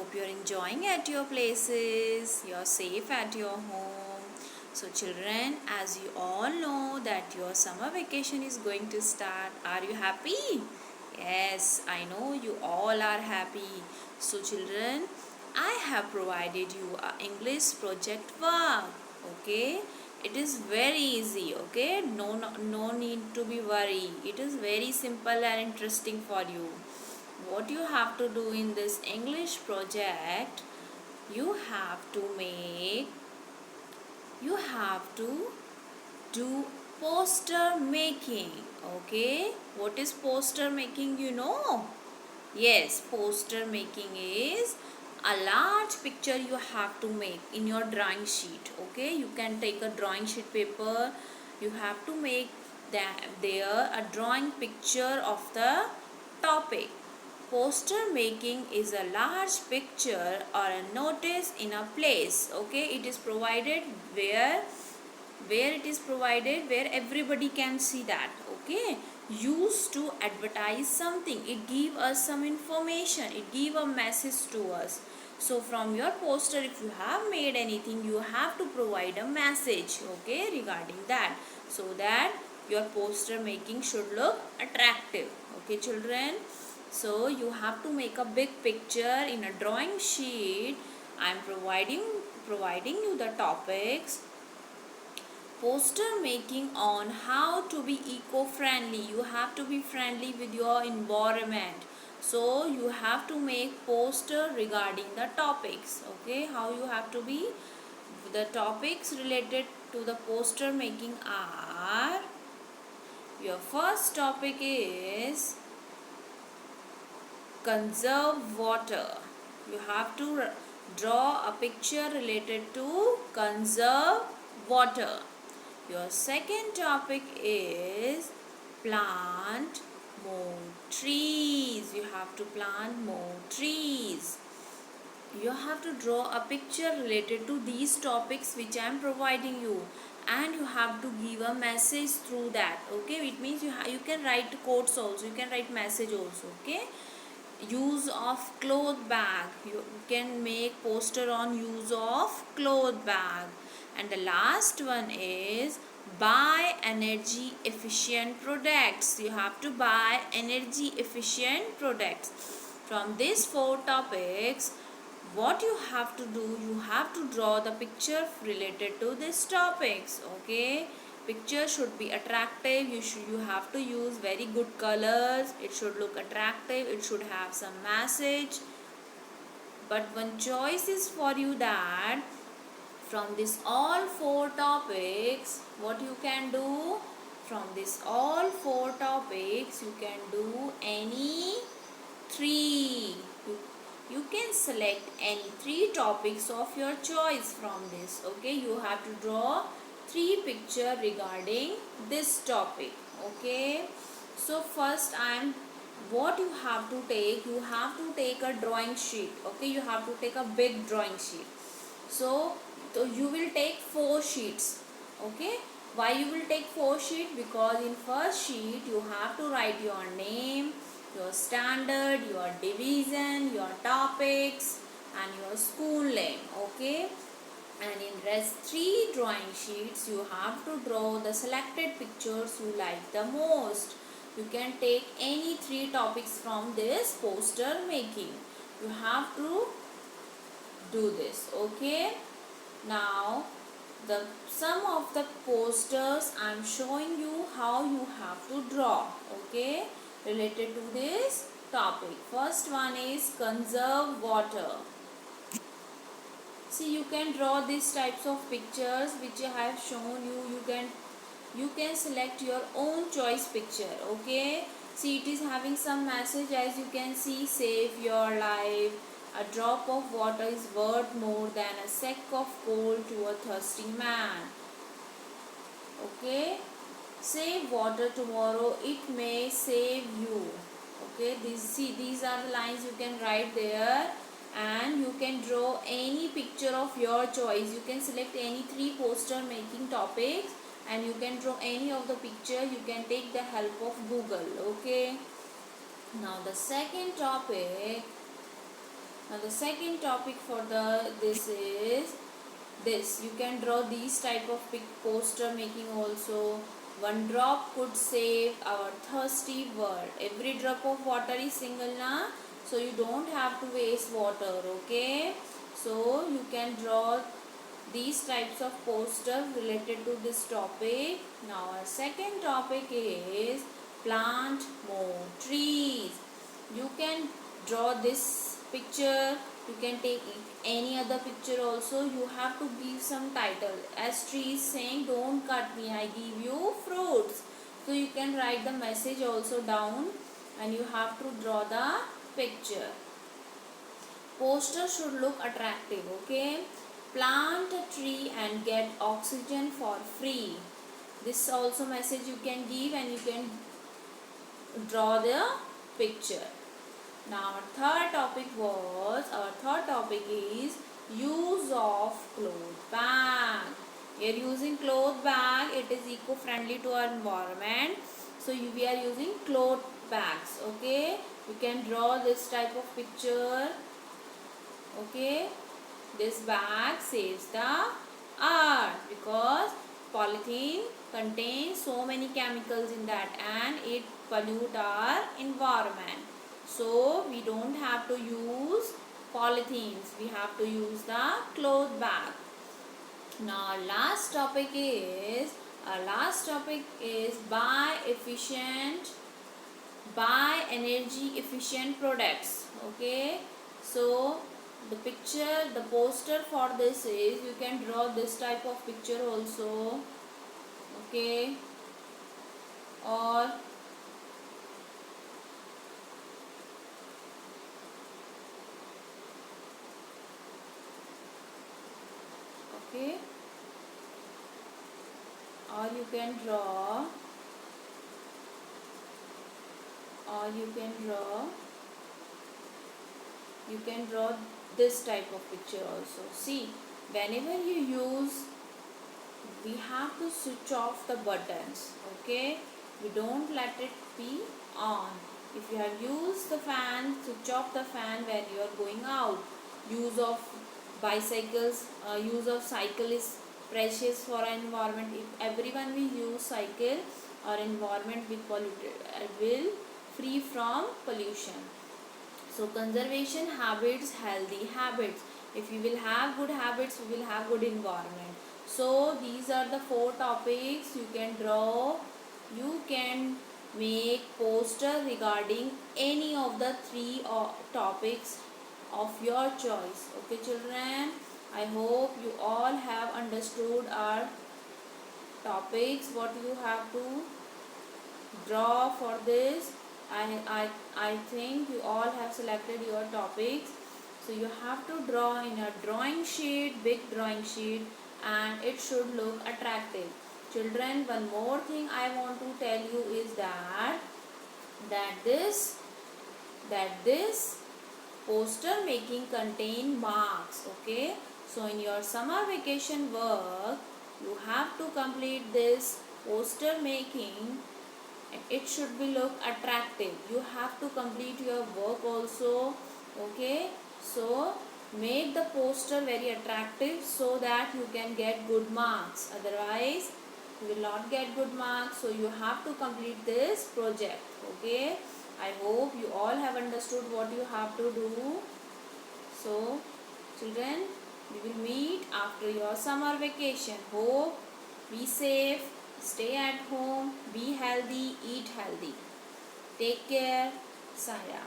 hope you're enjoying at your places, you're safe at your home. So children, as you all know that your summer vacation is going to start, are you happy? Yes, I know you all are happy. So children, I have provided you a English project work. Okay, it is very easy. Okay, no need to be worried. It is very simple and interesting for you. What you have to do in this English project, you have to make, you have to do poster making. Okay, what is poster making, you know? Yes, poster making is a large picture you have to make in your drawing sheet. Okay, you can take a drawing sheet paper, you have to make that there a drawing picture of the topic. Poster making is a large picture or a notice in a place. Okay, it is provided where it is provided where everybody can see that. Okay, used to advertise something, it give us some information, it give a message to us. So from your poster, if you have made anything, you have to provide a message, okay, regarding that, so that your poster making should look attractive. Okay children, so you have to make a big picture in a drawing sheet. I am providing you the topics. Poster making on how to be eco-friendly. You have to be friendly with your environment. So you have to make poster regarding the topics. Okay, how you have to be. The topics related to the poster making are, your first topic is conserve water. You have to draw a picture related to conserve water. Your second topic is plant more trees. You have to plant more trees. You have to draw a picture related to these topics which I am providing you, and you have to give a message through that. Okay, it means you can write quotes also, you can write message also. Okay, use of cloth bag, you can make poster on use of cloth bag. And the last one is buy energy efficient products. You have to buy energy efficient products. From these four topics, what you have to do, you have to draw the picture related to these topics. Okay, picture should be attractive. You have to use very good colors. It should look attractive, it should have some message. But one choice is for you, that from this all four topics, what you can do, from this all four topics you can do any three. You can select any three topics of your choice from this. Okay, you have to draw three picture regarding this topic. Okay, so first what you have to take, you have to take a drawing sheet. Okay, you have to take a big drawing sheet. So you will take 4 sheets. Okay, why you will take 4 sheets? Because in first sheet you have to write your name, your standard, your division, your topics and your school name. Okay, and in rest 3 drawing sheets you have to draw the selected pictures you like the most. You can take any 3 topics from this poster making. You have to do this. Okay, now the some of the posters I am showing you how you have to draw. Okay, related to this topic. First one is conserve water. See, you can draw these types of pictures which I have shown you. You can select your own choice picture. Okay, see, it is having some message, as you can see. Save your life. A drop of water is worth more than a sack of coal to a thirsty man. Okay, save water tomorrow, it may save you. Okay, these are the lines you can write there, and you can draw any picture of your choice. You can select any 3 poster making topics and you can draw any of the picture. You can take the help of Google. Okay, now the second topic Now the second topic for this is this. You can draw these type of poster making also. One drop could save our thirsty world. Every drop of water is single na, so you don't have to waste water. Okay, so you can draw these types of posters related to this topic. Now our second topic is plant more trees. You can draw this picture, you can take any other picture also. You have to give some title, as tree is saying don't cut me, I give you fruits. So you can write the message also down and you have to draw the picture. Poster should look attractive. Okay, plant a tree and get oxygen for free. This also message you can give and you can draw the picture. Now our third topic is use of cloth bag. We are using cloth bag. It is eco-friendly to our environment. So we are using cloth bags. Okay, you can draw this type of picture. Okay, this bag saves the earth because polythene contains so many chemicals in that and it pollute our environment. So we don't have to use polythenes, we have to use the cloth bag. Now our last topic is buy energy efficient products. Okay, so the poster for this is, you can draw this type of picture also. Okay, or okay, or you can draw this type of picture also. See, whenever you use, we have to switch off the buttons. Okay, we don't let it be on. If you have used the fan, switch off the fan when you are going out. Use of use of cycle is precious for our environment. If everyone will use cycle, our environment will free from pollution. So conservation habits, healthy habits. If we will have good habits, we will have good environment. So these are the 4 topics you can draw. You can make poster regarding any of the 3 topics of your choice. Okay children, I hope you all have understood our topics, what you have to draw for this. I think you all have selected your topics. So you have to draw in a drawing sheet, big drawing sheet, and it should look attractive. Children, one more thing I want to tell you is that this poster making contain marks. Okay, so in your summer vacation work, you have to complete this poster making. It should be look attractive. You have to complete your work also. Okay, so make the poster very attractive so that you can get good marks. Otherwise you will not get good marks. So you have to complete this project. Okay, I hope you all have understood what you have to do. So children, we will meet after your summer vacation. Hope, be safe, stay at home, be healthy, eat healthy. Take care. Saya.